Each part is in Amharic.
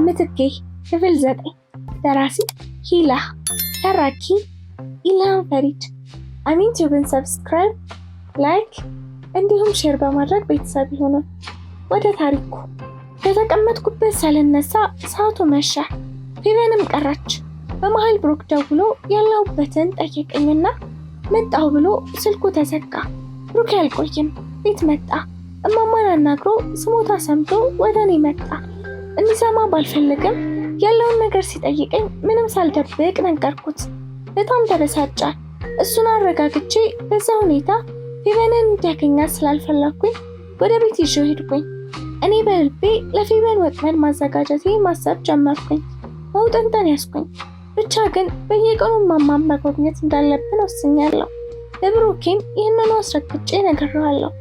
ምትኬ ክፍል 9 ደራሲ ሂላ ተራኪ ኢልሃም ፈሪድ። አሚን ቲዩብን ሰብስክራይብ፣ ላይክ እንዲሁም ሼር በማድረግ ቤተሰብ ይሁኑ። ወደ ታሪኩ ከተቀመጥኩበት ሳልነሳ ሰዓቱ መሸ። ፌቨንም ቀረች። በመሃል ብሩክ ደውሎ ያለሁበትን ጠየቀኝና መጣሁ ብሎ ስልኩ ተዘጋ። ብሩክ አልቆየም፣ ቤት መጣ። እማማን አናግሮ ስሞታ ሰምቶ ወደ እኔ መጣ። እንዲሰማ ባልፈልግም ያለውን ነገር ሲጠይቀኝ ምንም ሳልደብቅ ነገርኩት። በጣም ተበሳጨ። እሱን አረጋግቼ በዛ ሁኔታ ፌቨንን እንዲያገኛት ስላልፈለኩኝ ወደ ቤት ይዤው ሄድኩኝ። እኔ በልቤ ለፌቨን ወጥመድ ማዘጋጀቴ ማሰብ ጀመርኩኝ። መውጠንጠን ያስኩኝ። ብቻ ግን በየቀኑ እማማን መጎብኘት እንዳለብን ወስኛለሁ። ለብሩኬም ይህንኑ አስረግጬ ነግሬዋለሁ።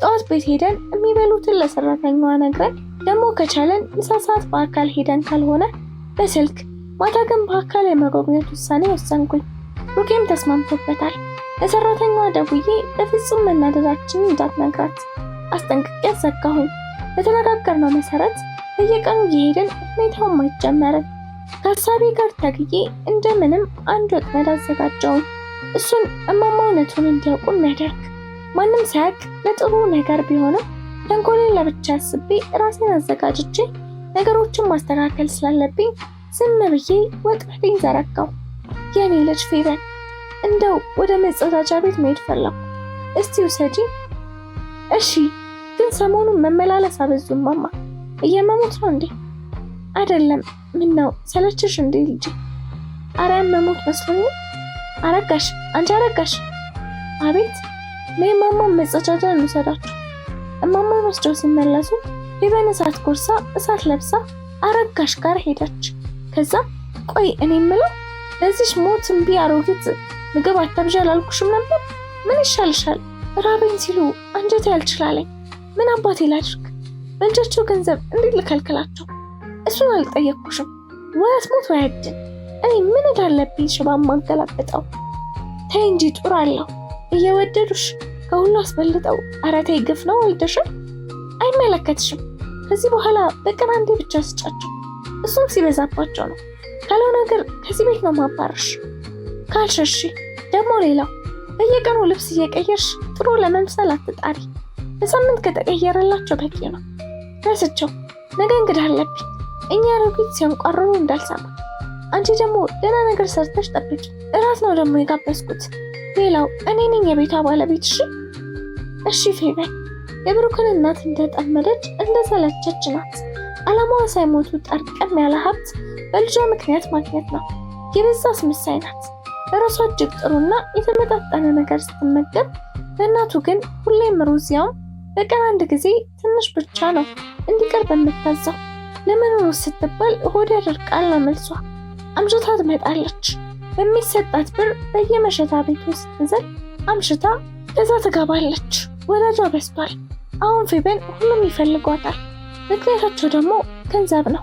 ጠዋት ቤት ሄደን የሚበሉትን ለሰራተኛዋ ነግረን ደግሞ ከቻለን ምሳ ሰዓት በአካል ሄደን ካልሆነ በስልክ ማታ ግን በአካል የመጎብኘት ውሳኔ ወሰንኩኝ። ብሩኬም ተስማምቶበታል። ለሰራተኛዋ ደውዬ በፍጹም መናደዳችንን እንዳትነግራት አስጠንቅቄ አዘጋሁኝ። በተነጋገርነው መሰረት በየቀኑ እየሄድን ሁኔታውን ማየት ጀመርን። ከሀሳቤ ጋር ታግዬ እንደምንም አንድ ወጥመድ አዘጋጀውን። እሱን እማማ እውነቱን እንዲያውቁ የሚያደርግ ማንም ሳያውቅ ለጥሩ ነገር ቢሆንም ተንኮሌን ለብቻ አስቤ ራሴን አዘጋጅቼ ነገሮችን ማስተካከል ስላለብኝ ዝም ብዬ ወጥመዴን ዘረጋው። የኔ ልጅ ፌቨን፣ እንደው ወደ መጸዳጃ ቤት መሄድ ፈለኩ። እስቲ ውሰጂ። እሺ፣ ግን ሰሞኑን መመላለስ አበዙ እማማ። እየመሞት ነው እንዴ? አይደለም። ምን ነው ሰለችሽ እንዴ ልጅ? አረ መሞት መስሎኝ። አረጋሽ፣ አንቺ አረጋሽ። አቤት። ነይ እማማ መጸዳጃ እንውሰዳችሁ። እማማን ወስደው ሲመለሱ ፌቨን እሳት ጎርሳ እሳት ለብሳ አረጋሽ ጋር ሄደች። ከዛ ቆይ እኔ የምለው ለዚሽ ሞት እምቢ አሮጊት ምግብ አታብዣ አላልኩሽም ነበር? ምን ይሻልሻል? ራበኝ ሲሉ አንጀቴ ያልችላለኝ። ምን አባቴ ላድርግ? በእንጃቸው ገንዘብ እንዴት ልከልክላቸው? እሱን አልጠየቅኩሽም። ወያት ሞት ወያድን። እኔ ምን እንዳለብኝ ሽባ ማገላበጠው? ተይ እንጂ ጡር አለው እየወደዱሽ ከሁሉ አስበልጠው። ኧረ ተይ ግፍ ነው ወልደሽም። አይመለከትሽም። ከዚህ በኋላ በቀን አንዴ ብቻ ስጫቸው። እሱም ሲበዛባቸው ነው። ካለው ነገር ከዚህ ቤት ነው ማባረሽ። ካልሸሺ ደግሞ ሌላው በየቀኑ ልብስ እየቀየርሽ ጥሩ ለመምሰል አትጣሪ። በሳምንት ከተቀየረላቸው በቂ ነው። ረስቸው። ነገ እንግዳ አለብኝ። እኛ አሮጊት ሲያንቋርሩ እንዳልሰማ። አንቺ ደግሞ ደህና ነገር ሰርተሽ ጠብቂ። እራት ነው ደግሞ የጋበዝኩት። ሌላው እኔ ነኝ የቤቷ ባለቤት። እሺ ፌቨን። የብሩክን እናት እንደጠመደች እንደሰለቸች ናት። ዓላማዋ ሳይሞቱ ጠርቀም ያለ ሀብት በልጇ ምክንያት ማግኘት ነው። የበዛ አስመሳይ ናት። ለራሷ እጅግ ጥሩና የተመጣጠነ ነገር ስትመገብ፣ ለእናቱ ግን ሁሌም ሩዝ፣ ያውም በቀን አንድ ጊዜ ትንሽ ብቻ ነው እንዲቀርብ የምታዛው። ለምን ሩዝ ስትባል ሆድ ያደርቃል ነው መልሷ። አምሽታ ትመጣለች። በሚሰጣት ብር በየመሸታ ቤቱ ስትዘል አምሽታ ከዛ ትገባለች። ወዳጇ በስቷል። አሁን ፌቨን ሁሉም ይፈልጓታል። ምክንያታቸው ደግሞ ገንዘብ ነው።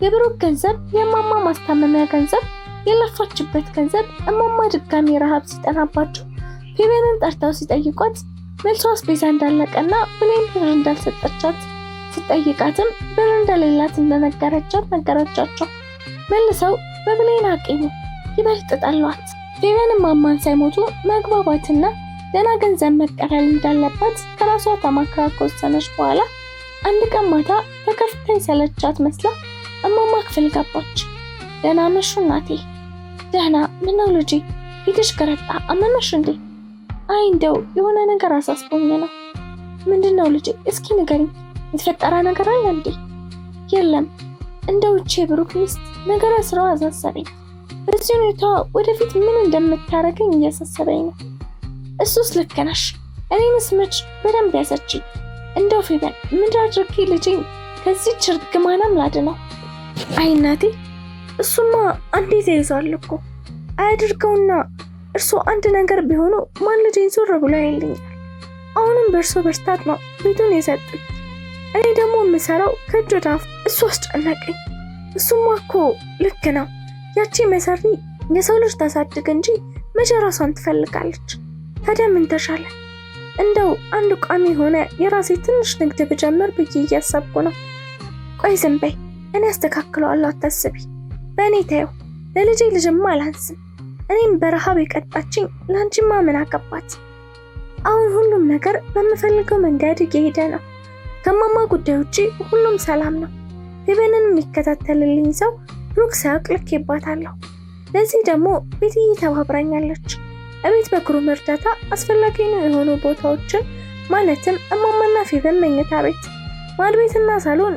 የብሩክ ገንዘብ፣ የእማማ ማስታመሚያ ገንዘብ፣ የለፋችበት ገንዘብ። እማማ ድጋሚ ረሃብ ሲጠናባቸው ፌቨንን ጠርተው ሲጠይቋት መልሷ አስቤዛ እንዳለቀና ብሌን ብር እንዳልሰጠቻት፣ ሲጠይቃትም ብር እንደሌላት እንደነገረቻት ነገረቻቸው። መልሰው በብሌን አቂሙ ይበልጥ ጠሏት። ፌቨን እማማን ሳይሞቱ መግባባትና ደህና ገንዘብ መቀበል እንዳለባት ከራሷ ተማክራ ከወሰነች በኋላ አንድ ቀን ማታ ተከፍታ የሰለቻት መስላ እማማ ክፍል ገባች። ደህና መሹ እናቴ። ደህና። ምነው ልጄ ፊትሽ ገረጣ? አመመሽ እንዴ? አይ እንደው የሆነ ነገር አሳስቦኝ ነው። ምንድነው ልጄ? እስኪ ንገሪኝ። የተፈጠረ ነገር አለ እንዴ? የለም። እንደው እቺ ብሩክ ሚስት ነገረ ስራው አሳሰበኝ። በዚህ ሁኔታ ወደፊት ምን እንደምታረገኝ እያሳሰበኝ ነው። እሱስ ልክ ነሽ። እኔንስ መች በደንብ ያዘችኝ። እንደው ፌቨን ምን አድርጌ ልጄን ከዚህ ችርግማናም ላድነው? አይ እናቴ፣ እሱማ አንዴ ተይዟል እኮ። አያድርገውና እርሶ አንድ ነገር ቢሆኑ ማን ልጄን ዞር ብሎ ያይልኛል? አሁንም በእርሶ በርታት ነው ቤቱን የሰጡኝ። እኔ ደግሞ የምሰራው ከእጅ ወደ አፍ። እሱ አስጨነቀኝ። እሱማ እኮ ልክ ነው። ያቺ መሰሪ የሰው ልጅ ታሳድግ እንጂ መቼ ራሷን ትፈልጋለች? ታዲያ ምን ተሻለ? እንደው አንድ ቋሚ ሆነ የራሴ ትንሽ ንግድ ብጀምር ብዬ እያሰብኩ ነው። ቆይ ዝም በይ፣ እኔ አስተካክለዋለሁ፣ አታስቢ። በእኔ ታየው፣ ለልጄ ልጅማ አላንስም። እኔም በረሃብ የቀጣችኝ ለአንቺማ ምን አገባት? አሁን ሁሉም ነገር በምፈልገው መንገድ እየሄደ ነው። ከማማ ጉዳይ ውጪ ሁሉም ሰላም ነው። ፌቨንን የሚከታተልልኝ ሰው ብሩክ ሳያውቅ ልኬባታለሁ። ለዚህ ደግሞ ቤትዬ ተባብራኛለች። እቤት በግሩም እርዳታ አስፈላጊ የሆኑ ቦታዎችን ማለትም እማማና ፌቨን መኝታ ቤት፣ ማድ ቤትና ሳሎን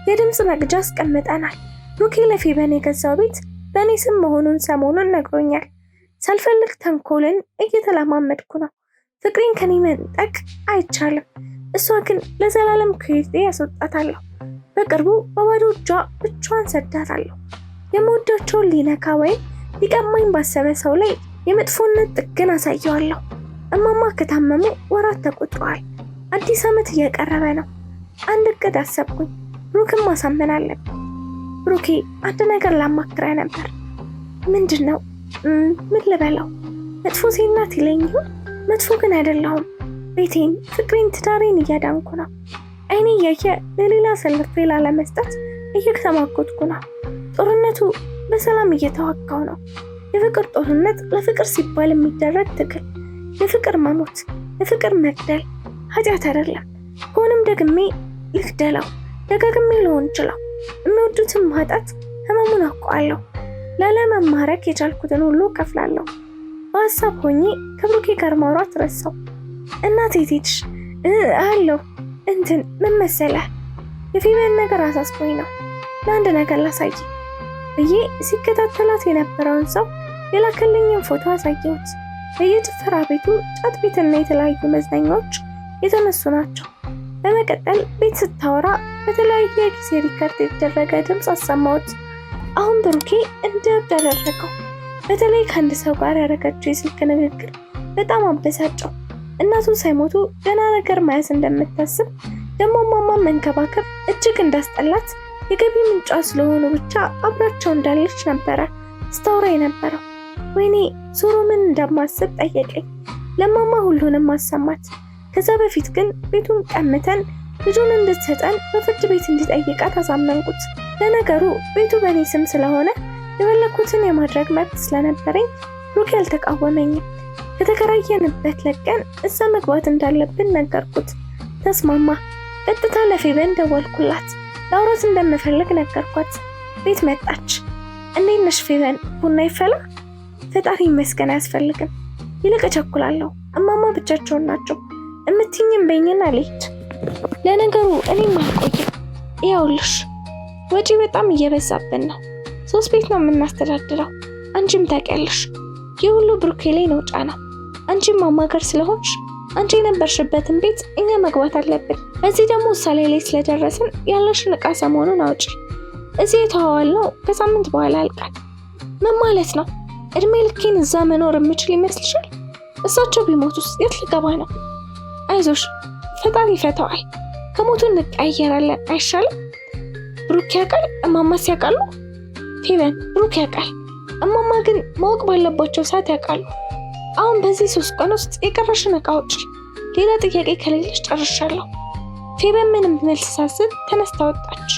የድምፅ መቅጃ አስቀምጠናል። ብሩኬ ለፌቨን የገዛው ቤት በእኔ ስም መሆኑን ሰሞኑን ነግሮኛል። ሳልፈልግ ተንኮልን እየተለማመድኩ ነው። ፍቅሬን ከኔ መንጠቅ አይቻልም። እሷ ግን ለዘላለም ከቤቴ ያስወጣታለሁ። በቅርቡ በባዶ እጇ ብቻዋን ሰዳታለሁ። የምወዳቸውን ሊነካ ወይም ሊቀማኝ ባሰበ ሰው ላይ የመጥፎነት ጥግን አሳየዋለሁ። እማማ ከታመሙ ወራት ተቆጥረዋል። አዲስ ዓመት እየቀረበ ነው። አንድ እቅድ አሰብኩኝ። ብሩክን ማሳመን አለብኝ። ብሩኬ፣ አንድ ነገር ላማክረህ ነበር። ምንድን ነው? ምን ልበለው? መጥፎ ሴት ናት ይለኝ ይሆን? መጥፎ ግን አይደለሁም። ቤቴን፣ ፍቅሬን፣ ትዳሬን እያዳንኩ ነው። አይኔ እያየ ለሌላ አሳልፌ ላለመስጠት እየተማጎትኩ ነው። ጦርነቱ በሰላም እየተዋጋው ነው። የፍቅር ጦርነት ለፍቅር ሲባል የሚደረግ ትግል። የፍቅር መሞት፣ የፍቅር መግደል ኃጢአት አይደለም። ከሆነም ደግሜ ልግደለው፣ ደጋግሜ ልሆን ይችላል። የሚወዱትን ማጣት ህመሙን አውቀዋለሁ። ላለመማረክ የቻልኩትን ሁሉ ከፍላለሁ። በሀሳብ ሆኜ ከብሩኬ ጋር ማውራት ረሳው። እናቴ ቴትሽ አለው ምን መሰለህ፣ የፌቨን ነገር አሳስቦኝ ነው። ለአንድ ነገር ላሳይ ብዬ ሲከታተላት የነበረውን ሰው የላከልኝን ፎቶ አሳየሁት። በየጭፈራ ቤቱ፣ ጫት ቤትና የተለያዩ መዝናኛዎች የተነሱ ናቸው። በመቀጠል ቤት ስታወራ በተለያየ ጊዜ ሪከርድ የተደረገ ድምፅ አሰማሁት። አሁን ብሩኬ እንደ እብድ አደረገው። በተለይ ከአንድ ሰው ጋር ያደረገችው የስልክ ንግግር በጣም አበሳጨው። እናቱ ሳይሞቱ ገና ነገር መያዝ እንደምታስብ ደግሞ ማማን መንከባከብ እጅግ እንዳስጠላት የገቢ ምንጯ ስለሆኑ ብቻ አብራቸው እንዳለች ነበረ ስታወራ የነበረው። ወይኔ ዞሮ ምን እንደማስብ ጠየቀኝ። ለማማ ሁሉንም ማሰማት። ከዛ በፊት ግን ቤቱን ቀምተን ልጁን እንድትሰጠን በፍርድ ቤት እንዲጠይቃት አሳመንኩት። ለነገሩ ቤቱ በእኔ ስም ስለሆነ የፈለኩትን የማድረግ መብት ስለነበረኝ ብሩክ አልተቃወመኝም። ከተከራየንበት ለቀን እዛ መግባት እንዳለብን ነገርኩት። ተስማማ። ቀጥታ ለፌቨን ደወልኩላት። ላውራት እንደምፈልግ ነገርኳት። ቤት መጣች። እንዴት ነሽ ፌቨን? ቡና ይፈላ? ፈጣሪ ይመስገን አያስፈልግም። ይልቅ እቸኩላለሁ። እማማ ብቻቸውን ናቸው። እምትይኝም በይኝና ልሂድ። ለነገሩ እኔም አልቆይም። ይኸውልሽ ወጪ በጣም እየበዛብን ነው። 3 ቤት ነው የምናስተዳድረው። አንቺም ታውቂያለሽ። ይህ ሁሉ ብሩኬ ላይ ነው ጫናው። አንቺም ማማ ጋር ስለሆንሽ አንቺ የነበርሽበትን ቤት እኛ መግባት አለብን። በዚህ ደግሞ ውሳኔ ላይ ስለደረስን ያለሽን ዕቃ ሰሞኑን አውጪ። እዚህ የተዋዋልነው ከሳምንት በኋላ ያልቃል። ምን ማለት ነው? እድሜ ልኬን እዛ መኖር የምችል ይመስልሻል? እሳቸው ቢሞቱስ የት ልገባ ነው? አይዞሽ፣ ፈጣሪ ይፈታዋል። ከሞቱ እንቀያየራለን አይሻልም? ብሩክ ያውቃል፣ እማማስ ያውቃሉ? ፌቨን፣ ብሩክ ያውቃል፣ እማማ ግን ማወቅ ባለባቸው ሰዓት ያውቃሉ። አሁን በዚህ 3 ቀን ውስጥ የቀረሽን ዕቃ አውጪ። ሌላ ጥያቄ ከሌለሽ ጨርሻለሁ። ፌቨን ምንም መልስ ሳትሰጥ ተነስታ ወጣች።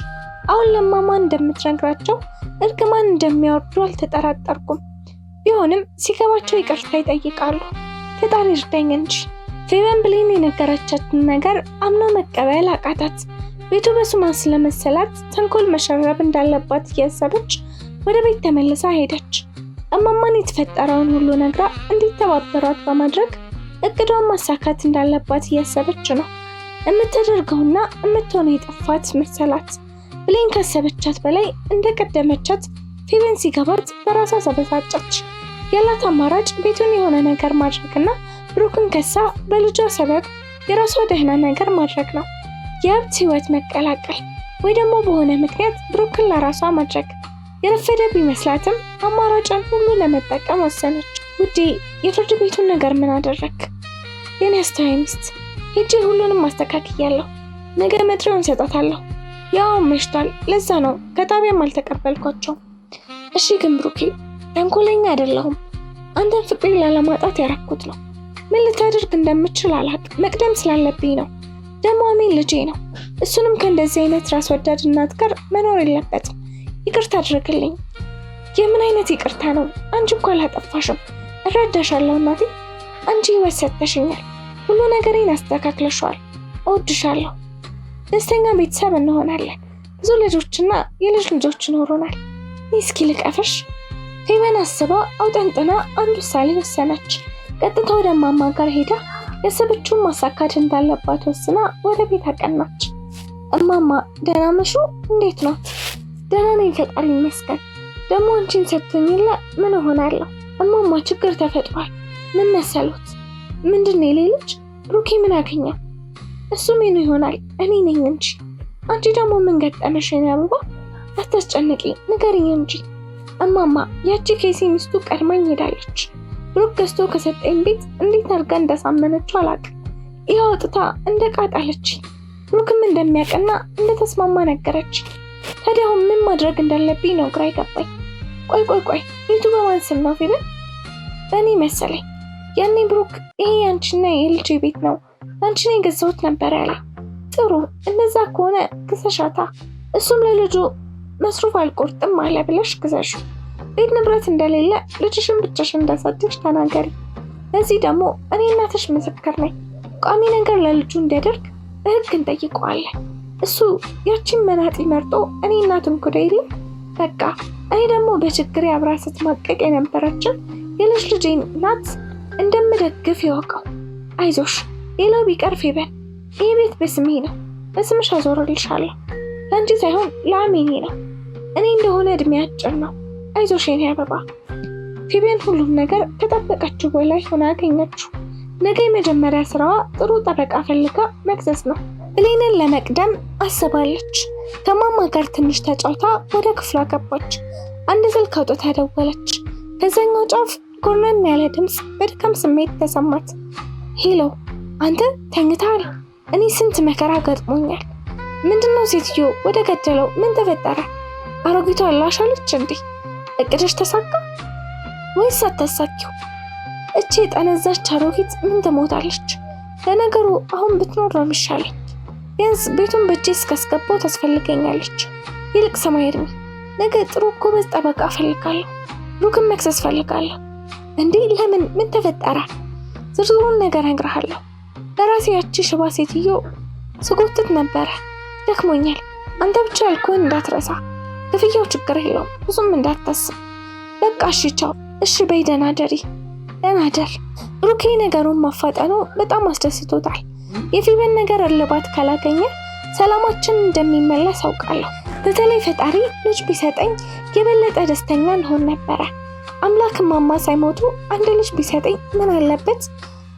አሁን ለማማ እንደምትነግራቸው እርግማን እንደሚያወርዱ አልተጠራጠርኩም። ቢሆንም ሲገባቸው ይቅርታ ይጠይቃሉ። ፈጣሪ ይርዳኝ እንጂ። ፌቨን ብሌን የነገረቻትን ነገር አምና መቀበል አቃታት። ቤቱ በሱማን ስለመሰላት ተንኮል መሸረብ እንዳለባት እያሰበች ወደ ቤት ተመልሳ ሄደች። እማማን የተፈጠረውን ሁሉ ነግራ እንዲተባበሯት በማድረግ እቅዷን ማሳካት እንዳለባት እያሰበች ነው። የምትደርገውና የምትሆነው የጠፋት መሰላት። ብሌን ካሰበቻት በላይ እንደቀደመቻት ፌቨን ሲገባት በራሷ ተበሳጨች። ያላት አማራጭ ቤቱን የሆነ ነገር ማድረግና ብሩክን ከሳ በልጇ ሰበብ የራሷ ደህና ነገር ማድረግ ነው። የሀብት ህይወት መቀላቀል ወይ ደግሞ በሆነ ምክንያት ብሩክን ለራሷ ማድረግ። የረፈደ ቢመስላትም አማራጯን ሁሉ ለመጠቀም ወሰነች። ውዴ፣ የፍርድ ቤቱን ነገር ምን አደረግ? የኔ አስተዋይ ሚስት፣ ሄጄ ሁሉንም ማስተካከያለሁ። ነገ መጥሪያውን ሰጣታለሁ። ያው መሽቷል፣ ለዛ ነው ከጣቢያም አልተቀበልኳቸውም። እሺ ግን ብሩኬ፣ ተንኮለኛ አይደለሁም። አንተን ፍቅሬን ላለማጣት ያረኩት ነው። ምን ልታደርግ እንደምችል አላውቅም። መቅደም ስላለብኝ ነው። ደግሞ አሜን ልጄ ነው። እሱንም ከእንደዚህ አይነት ራስ ወዳድ እናት ጋር መኖር የለበትም። ይቅርታ አድርግልኝ። የምን አይነት ይቅርታ ነው? አንቺ እኮ አላጠፋሽም። እረዳሻለሁ እናቴ። አንቺ ህይወት ሰጥተሽኛል። ሁሉ ነገሬን አስተካክለሻል። እወድሻለሁ። ደስተኛ ቤተሰብ እንሆናለን። ብዙ ልጆችና የልጅ ልጆች ይኖሩናል። እስኪ ልቀፍሽ። ፌበን አስባ አውጠንጥና አንድ ውሳኔ ወሰነች። ቀጥታ ወደ እማማ ጋር ሄዳ ያሰበችውን ማሳካት እንዳለባት ወስና ወደ ቤት አቀናች። እማማ ደህና መሹ? እንዴት ነው? ደህና ነኝ ፈጣሪ ይመስገን። ደግሞ አንቺን ሰጥቶኝላ ምን እሆናለሁ? እማማ ችግር ተፈጥሯል። ምን መሰሉት? ምንድነው የሌለች? ብሩኬ ምን አገኘው? እሱ ምን ይሆናል? እኔ ነኝ እንጂ። አንቺ ደግሞ ምን ገጠመሽ? አበባ አታስጨንቂ፣ ንገሪኝ እንጂ። እማማ ያቺ ኬሲ ሚስቱ ቀድማኝ ሄዳለች። ብሩክ ገዝቶ ከሰጠኝ ቤት እንዴት አድርጋ እንዳሳመነችው አላውቅም። ይኸው አውጥታ እንደቃጣለች። ብሩክም እንደሚያውቅና እንደተስማማ ነገረች። ታዲያ አሁን ምን ማድረግ እንዳለብኝ ነው ግራ ይገባኝ። ቆይ የቱ በማን ስም ነው ፌበን? በእኔ መሰለኝ። ያኔ ብሩክ ይሄ ያንቺና የልጅ ቤት ነው አንቺ ነው የገዛሁት ነበር ያለ። ጥሩ እንደዛ ከሆነ ግዛሻታ። እሱም ለልጁ መስሩፍ አልቆርጥም አለ ብለሽ ግዛሽ። ቤት ንብረት እንደሌለ ልጅሽን ብቻሽን እንዳሳድግሽ ተናገሪ። ለዚህ ደግሞ እኔ እናትሽ ምስክር ነኝ። ቋሚ ነገር ለልጁ እንዲያደርግ በህግ እንጠይቀዋለን። እሱ ያቺን መናጢ መርጦ እኔ እናቱን ኩዳይል። በቃ እኔ ደግሞ በችግር አብራ ስትማቀቅ የነበረችን የልጅ ልጄን ናት እንደምደግፍ ይወቀው። አይዞሽ። ሌላው ቢቀር ፌበን ይህ ቤት በስሜ ነው። በስምሽ አዞርልሻለሁ። ለአንቺ ሳይሆን ለአሜኔ ነው። እኔ እንደሆነ እድሜ አጭር ነው። አይዞሽ የኔ አበባ። ፌበን ሁሉም ነገር ከጠበቀችው በላይ ሆና አገኘችው። ነገ የመጀመሪያ ስራዋ ጥሩ ጠበቃ ፈልጋ መክሰስ ነው። ብሌንን ለመቅደም አስባለች። ከማማ ጋር ትንሽ ተጫውታ ወደ ክፍሏ ገባች። አንድ ስልክ አውጥታ ደወለች። ከዛኛው ጫፍ ጎርነን ያለ ድምፅ በድካም ስሜት ተሰማት። ሄሎ፣ አንተ ተኝተሃል? እኔ ስንት መከራ ገጥሞኛል። ምንድነው ሴትዮ? ወደ ገደለው ምን ተፈጠረ? አሮጊቷ አላሻለች እንዴ? እቅድሽ ተሳካ ወይስ አታሳኪው? እቺ የጠነዛች አሮጊት ምን ትሞታለች? ለነገሩ አሁን ብትኖር ነው የሚሻለኝ። ቢያንስ ቤቱን በእጄ እስካስገባው ታስፈልገኛለች። ይልቅ ሰማይ እድሜ፣ ነገ ጥሩ ጎበዝ ጠበቃ እፈልጋለሁ። ብሩክን መክሰስ እፈልጋለሁ። እንዴ ለምን? ምን ተፈጠረ? ዝርዝሩን ነገር እነግርሃለሁ። ለራሴ ያቺ ሽባ ሴትዮ ስጎትት ነበረ። ደክሞኛል። አንተ ብቻ ያልኩህን እንዳትረሳ። ክፍያው ችግር የለውም፣ ብዙም እንዳታስብ። በቃ እሺ ቻው። እሺ በይ ደህና ደሪ። ደህና ደር። ብሩኬ ነገሩን ማፋጠኑ በጣም አስደስቶታል። የፌበን ነገር እልባት ካላገኘ ሰላማችን እንደሚመለስ አውቃለሁ። በተለይ ፈጣሪ ልጅ ቢሰጠኝ የበለጠ ደስተኛ እንሆን ነበረ። አምላክ ማማ ሳይሞቱ አንድ ልጅ ቢሰጠኝ ምን አለበት?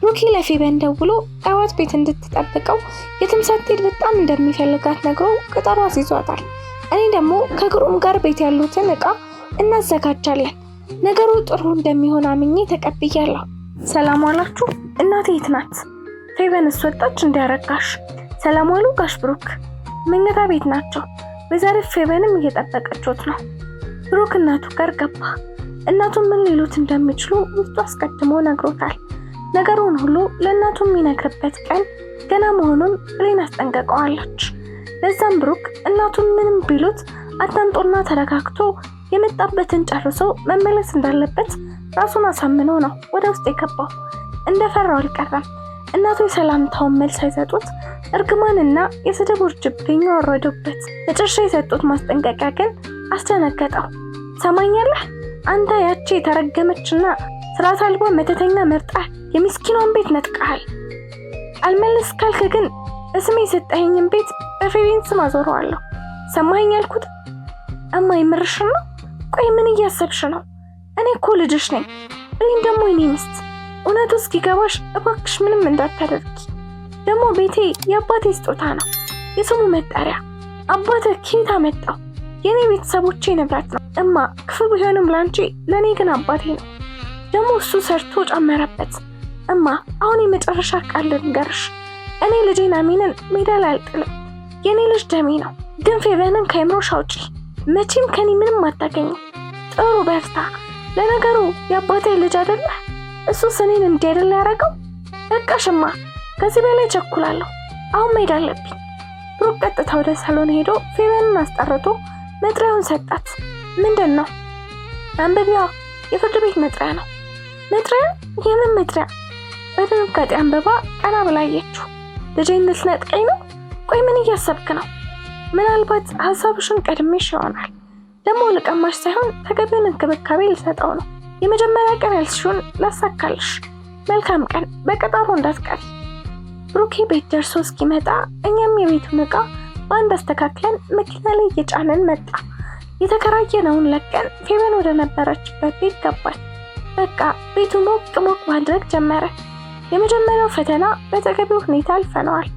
ብሩኬ ለፌበን ደውሎ ጠዋት ቤት እንድትጠብቀው የትም ሳትሄድ በጣም እንደሚፈልጋት ነግሮ ቀጠሮ አስይዟታል። እኔ ደግሞ ከግሩም ጋር ቤት ያሉትን ዕቃ እናዘጋጃለን። ነገሩ ጥሩ እንደሚሆን አምኜ ተቀብያለሁ። ሰላም ዋላችሁ። እናቴ የት ናት? ፌበን ወጣች እንዲያረጋሽ። ሰላም ዋሉ ጋሽ ብሩክ። መኝታ ቤት ናቸው። በዛሬ ፌበንም እየጠበቀችት ነው። ብሩክ እናቱ ጋር ገባ። እናቱን ምን ሊሉት እንደሚችሉ ውስጡ አስቀድሞ ነግሮታል። ነገሩን ሁሉ ለእናቱ የሚነግርበት ቀን ገና መሆኑን ብሌን አስጠንቀቀዋለች። ለዛም ብሩክ እናቱን ምንም ቢሉት አዳምጦና ተረጋግቶ የመጣበትን ጨርሶ መመለስ እንዳለበት ራሱን አሳምኖ ነው ወደ ውስጥ የገባው። እንደፈራው አልቀረም። እናቱ የሰላምታውን መልስ ሳይሰጡት እርግማንና የስድብ ውርጅብኝ ወረዱበት። መጨረሻ የሰጡት ማስጠንቀቂያ ግን አስደነገጠው። ሰማኛለህ? አንተ ያቺ የተረገመችና ስርዓት አልባ መተተኛ መርጣ የምስኪኗን ቤት ነጥቀሃል። አልመለስ ካልክ ግን በስሜ የሰጠኸኝን ቤት በፌበን ስም አዞረዋለሁ። ሰማኸኝ ያልኩት? እማ ይምርሽ ነው? ቆይ ምን እያሰብሽ ነው? እኔ እኮ ልጅሽ ነኝ። ብሌን ደግሞ የኔ ሚስት። እውነቱ እስኪገባሽ እባክሽ ምንም እንዳታደርጊ። ደግሞ ቤቴ የአባቴ ስጦታ ነው፣ የስሙ መጠሪያ። አባቴ ከየት አመጣው? የኔ ቤተሰቦቼ ንብረት ነው። እማ ክፉ ቢሆንም ላንቺ፣ ለኔ ግን አባቴ ነው። ደግሞ እሱ ሰርቶ ጨመረበት። እማ አሁን የመጨረሻ ቃል ልንገርሽ። እኔ ልጄን አሜንን ሜዳ ላይ አልጥልም። የኔ ልጅ ደሜ ነው። ግን ፌበንን ከአይምሮሽ አውጪ። መቼም ከኔ ምንም አታገኝም። ጥሩ በርታ። ለነገሩ የአባቴ ልጅ አይደለ? እሱ እኔን እንዲያደል ያደረገው። በቃሽማ፣ ከዚህ በላይ ቸኩላለሁ። አሁን መሄድ አለብኝ። ብሩክ ቀጥታ ወደ ሳሎን ሄዶ ፌቨንን አስጠርቶ መጥሪያውን ሰጣት። ምንድን ነው? አንብቢያ፣ የፍርድ ቤት መጥሪያ ነው። መጥሪያ? የምን መጥሪያ? በድንጋጤ አንብባ ቀና ብላ አየችው። ልጄን ልትነጥቀኝ ነው? ቆይ ምን እያሰብክ ነው? ምናልባት ሀሳብሽን ቀድሜሽ ይሆናል። ደግሞ ልቀማሽ ሳይሆን ተገቢውን እንክብካቤ ልሰጠው ነው። የመጀመሪያ ቀን ያልሽውን ላሳካልሽ። መልካም ቀን፣ በቀጠሮ እንዳትቀሪ። ብሩኬ ቤት ደርሶ እስኪመጣ እኛም የቤቱን ዕቃ በአንድ አስተካክለን መኪና ላይ እየጫነን መጣ። የተከራየነውን ለቀን ፌቨን ወደ ነበረችበት ቤት ገባን። በቃ ቤቱ ሞቅ ሞቅ ማድረግ ጀመረ። የመጀመሪያው ፈተና በተገቢው ሁኔታ አልፈነዋል።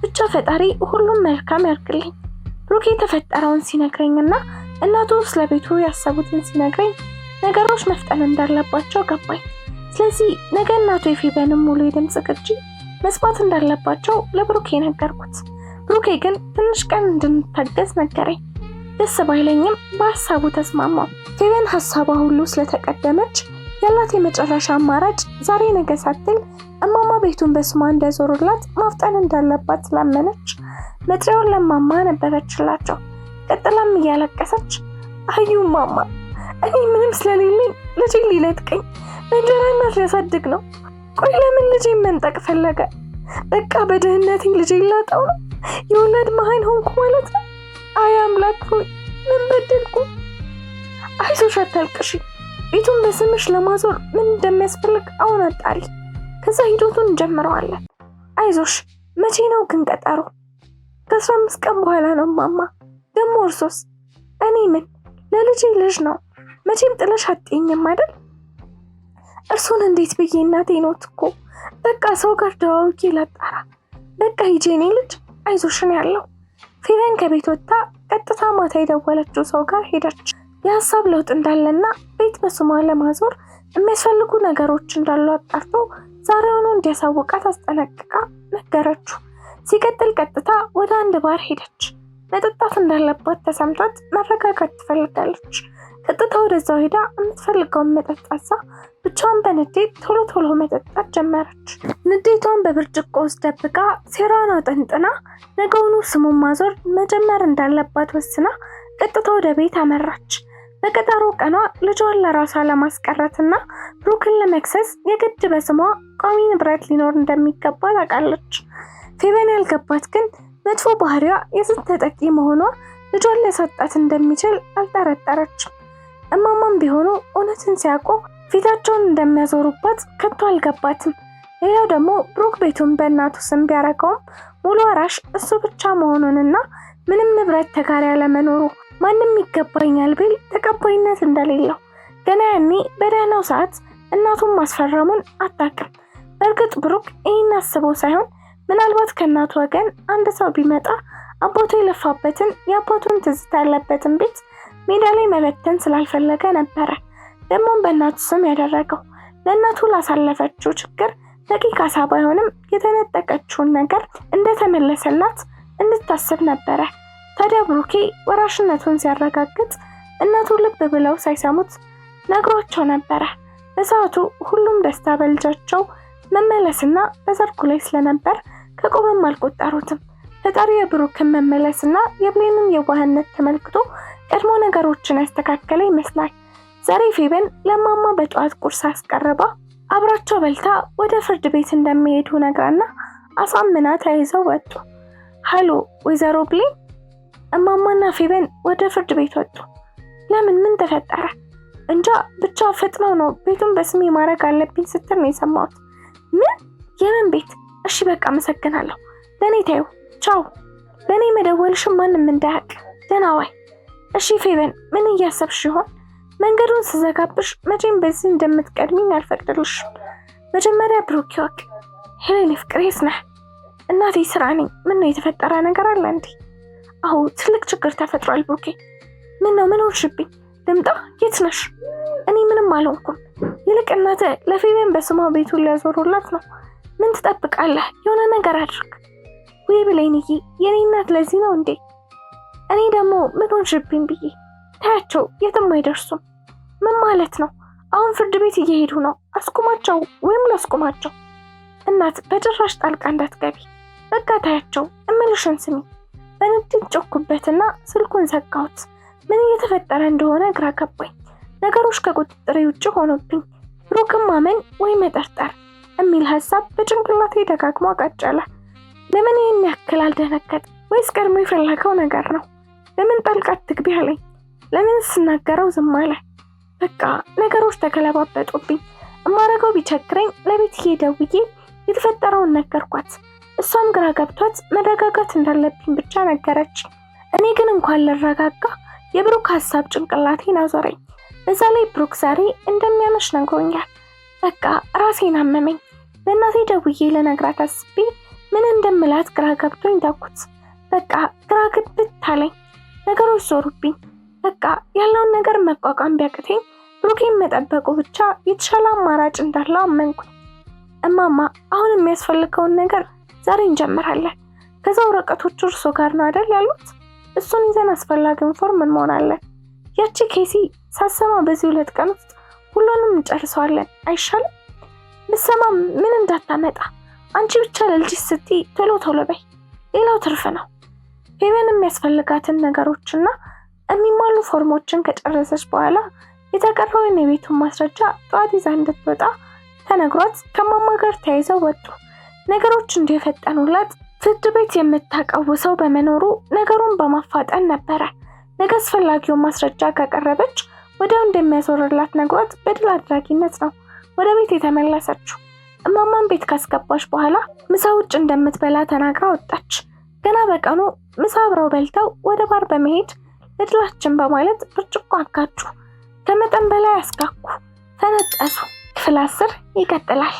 ብቻ ፈጣሪ ሁሉም መልካም ያርግልኝ። ብሩኬ የተፈጠረውን ሲነግረኝና እናቱ ስለ ቤቱ ያሰቡትን ሲነግረኝ ነገሮች መፍጠን እንዳለባቸው ገባኝ። ስለዚህ ነገ እናቱ የፌቨንን ሙሉ የድምጽ ቅጂ መስማት እንዳለባቸው ለብሩኬ ነገርኩት። ብሩኬ ግን ትንሽ ቀን እንድንታገዝ ነገረኝ። ደስ ባይለኝም በሀሳቡ ተስማማው። ፌቨን ሀሳቧ ሁሉ ስለተቀደመች ያላት የመጨረሻ አማራጭ ዛሬ ነገ ሳትል እማማ ቤቱን በስሟ እንዲያዞሩላት ማፍጠን እንዳለባት ስላመነች መጥሪያውን ለማማ ነበረችላቸው። ቀጥላም እያለቀሰች አዩ ማማ፣ እኔ ምንም ስለሌለኝ ልጄን ሊነጥቀኝ በእንጀራ እናት ሊያሳድግ ነው። ቆይ ለምን ልጄን መንጠቅ ፈለገ? በቃ በድህነቴ ልጄን ላጣው ነው? የወላድ መሃን ሆንኩ ማለት ነው? አይ አምላክ ሆይ ምን በደልኩ? አይዞሽ አታልቅሺ። ቤቱን በስምሽ ለማዞር ምን እንደሚያስፈልግ አሁን አጣሪ። ከዛ ሂደቱን እንጀምረዋለን። አይዞሽ። መቼ ነው ግን ቀጠሮ? ከ15 ቀን በኋላ ነው ማማ። ደግሞ እርሶስ? እኔ ምን ለልጄ ልጅ ነው። መቼም ጥለሽ አትይኝም አይደል? እርሱን እንዴት ብዬ እናቴ ኖት እኮ። በቃ ሰው ጋር ደዋውቄ ላጣራ። በቃ ሂጂ የኔ ልጅ፣ አይዞሽን ያለው። ፌቨን ከቤት ወጥታ ቀጥታ ማታ የደወለችው ሰው ጋር ሄደች። የሀሳብ ለውጥ እንዳለና ቤት በስሟ ለማዞር የሚያስፈልጉ ነገሮች እንዳሉ አጣርቶ ዛሬውኑ እንዲያሳውቃት አስጠነቅቃ ነገረችው። ሲቀጥል ቀጥታ ወደ አንድ ባር ሄደች። መጠጣት እንዳለባት ተሰምቷት መረጋጋት ትፈልጋለች። ቀጥታ ወደዛው ሄዳ የምትፈልገውን መጠጥ አዛ ብቻዋን በንዴት ቶሎ ቶሎ መጠጣት ጀመረች። ንዴቷን በብርጭቆ ውስጥ ደብቃ ሴራዋን አጠንጥና ነገውኑ ስሙን ማዞር መጀመር እንዳለባት ወስና ቀጥታ ወደ ቤት አመራች። በቀጠሮ ቀኗ ልጇን ለራሷ ለማስቀረትና ብሩክን ለመክሰስ የግድ በስሟ ቋሚ ንብረት ሊኖር እንደሚገባ ታውቃለች። ፌቨን ያልገባት ግን መጥፎ ባህሪዋ የስንት ተጠቂ መሆኗ ልጇን ሊያሳጣት እንደሚችል አልጠረጠረችም። እማማም ቢሆኑ እውነትን ሲያውቁ ፊታቸውን እንደሚያዞሩባት ከቶ አልገባትም። ሌላው ደግሞ ብሩክ ቤቱን በእናቱ ስም ቢያረገውም ሙሉ ወራሽ እሱ ብቻ መሆኑንና ምንም ንብረት ተጋሪ ያለመኖሩ ማንም ይገባኛል ቢል ተቀባይነት እንደሌለው ገና ያኔ በደህናው ሰዓት እናቱን ማስፈረሙን አታውቅም። በእርግጥ ብሩክ ይህን አስቦ ሳይሆን ምናልባት ከእናቱ ወገን አንድ ሰው ቢመጣ አባቱ የለፋበትን የአባቱን ትዝታ ያለበትን ቤት ሜዳ ላይ መበተን ስላልፈለገ ነበረ። ደግሞም በእናቱ ስም ያደረገው ለእናቱ ላሳለፈችው ችግር በቂ ካሳ ባይሆንም የተነጠቀችውን ነገር እንደተመለሰላት እንድታስብ ነበረ። ታዲያ ብሩኬ ወራሽነቱን ሲያረጋግጥ እናቱ ልብ ብለው ሳይሰሙት ነግሯቸው ነበረ። በሰዓቱ ሁሉም ደስታ በልጃቸው መመለስና በሰርጉ ላይ ስለነበር ከቆመም አልቆጠሩትም። ፈጣሪ የብሩክን መመለስና የብሌንን የዋህነት ተመልክቶ ቀድሞ ነገሮችን ያስተካከለ ይመስላል። ዛሬ ፌቨን ለማማ በጠዋት ቁርስ አስቀርባ አብራቸው በልታ ወደ ፍርድ ቤት እንደሚሄዱ ነግራና አሳምና ተያይዘው ወጡ። ሃሎ ወይዘሮ ብሌን። እማማና ፌቨን ወደ ፍርድ ቤት ወጡ። ለምን? ምን ተፈጠረ? እንጃ ብቻ ፈጥነው ነው ቤቱን በስሜ ማድረግ አለብኝ ስትል ነው የሰማሁት። ምን? የምን ቤት? እሺ በቃ አመሰግናለሁ። ለኔ ታዩ። ቻው። ለኔ መደወልሽም ማንም እንዳያውቅ። ደህና ዋይ። እሺ ፌቨን፣ ምን እያሰብሽ ይሆን? መንገዱን ስዘጋብሽ መቼም በዚህ እንደምትቀድሚኝ አልፈቅድልሽም። መጀመሪያ ብሩክ ይወቅ። ሄሌን ፍቅሬስ ነህ? እናቴ ስራ ነኝ። ምን ነው የተፈጠረ ነገር አለ እንዴ? አዎ ትልቅ ችግር ተፈጥሯል ብሩኬ። ምን ነው? ምን ሆንሽብኝ? ልምጣ? የት ነሽ? እኔ ምንም አልሆንኩም። ይልቅ እናቴ ለፌቨን በስሟ ቤቱን ሊያዞሩላት ነው። ምን ትጠብቃለህ? የሆነ ነገር አድርግ። ወይ ብሌንዬ፣ የኔ እናት ለዚህ ነው እንዴ? እኔ ደግሞ ምን ሆንሽብኝ ብዬ ታያቸው፣ የትም አይደርሱም። ምን ማለት ነው? አሁን ፍርድ ቤት እየሄዱ ነው። አስቁማቸው ወይም ላስቁማቸው? እናት በጭራሽ ጣልቃ እንዳትገቢ በቃ ታያቸው እምልሽን ስሚ። በንዴት ጮኩበትና ስልኩን ዘጋሁት። ምን እየተፈጠረ እንደሆነ ግራ ገባኝ። ነገሮች ከቁጥጥሬ ውጭ ሆኖብኝ ብሩክን ማመን ወይ መጠርጠር የሚል ሀሳብ በጭንቅላቴ ደጋግሞ አቃጨለ። ለምን ይህን ያክል አልደነገጥ? ወይስ ቀድሞ የፈለገው ነገር ነው? ለምን ጣልቃ ትግቢ አለኝ? ለምን ስናገረው ዝም አለ? በቃ ነገሮች ተገለባበጡብኝ። እማረገው ቢቸግረኝ ለቤትዬ ደውዬ የተፈጠረውን ነገርኳት። እሷም ግራ ገብቷት መረጋጋት እንዳለብኝ ብቻ ነገረች። እኔ ግን እንኳን ልረጋጋ የብሩክ ሀሳብ ጭንቅላቴን አዞረኝ። በዛ ላይ ብሩክ ዛሬ እንደሚያመሽ ነግሮኛል። በቃ ራሴን አመመኝ። ለእናቴ ደውዬ ለነግራት አስቤ ምን እንደምላት ግራ ገብቶኝ ተውኩት። በቃ ግራ ግብት አለኝ። ነገሮች ዞሩብኝ። በቃ ያለውን ነገር መቋቋም ቢያቅተኝ ብሩኬን መጠበቁ ብቻ የተሻለ አማራጭ እንዳለው አመንኩኝ። እማማ አሁን የሚያስፈልገውን ነገር ዛሬ እንጀምራለን። ከዛ ወረቀቶቹ እርሶ ጋር ነው አይደል ያሉት? እሱን ይዘን አስፈላጊውን ፎርም እንሞላለን። ያቺ ኬሲ ሳሰማ በዚህ 2 ቀን ውስጥ ሁሉንም እንጨርሰዋለን አይሻልም? ብሰማ ምን እንዳታመጣ አንቺ ብቻ ለልጅሽ ስትይ ቶሎ በይ። ሌላው ትርፍ ነው። ፌቨን የሚያስፈልጋትን ነገሮችና የሚሟሉ ፎርሞችን ከጨረሰች በኋላ የተቀረውን የቤቱን ማስረጃ ጠዋት ይዛ እንድትወጣ ተነግሯት ከማማ ጋር ተያይዘው ወጡ። ነገሮች እንደፈጠኑላት ፍርድ ቤት የምታቀውሰው በመኖሩ ነገሩን በማፋጠን ነበረ። ነገ አስፈላጊውን ማስረጃ ካቀረበች ወዲያው እንደሚያዞርላት ነግሯት በድል አድራጊነት ነው ወደ ቤት የተመለሰችው። እማማን ቤት ካስገባች በኋላ ምሳ ውጭ እንደምትበላ ተናግራ ወጣች። ገና በቀኑ ምሳ አብረው በልተው ወደ ባር በመሄድ ለድላችን በማለት ብርጭቆ አጋጩ። ከመጠን በላይ አስጋኩ፣ ተነጠሱ። ክፍል 10 ይቀጥላል።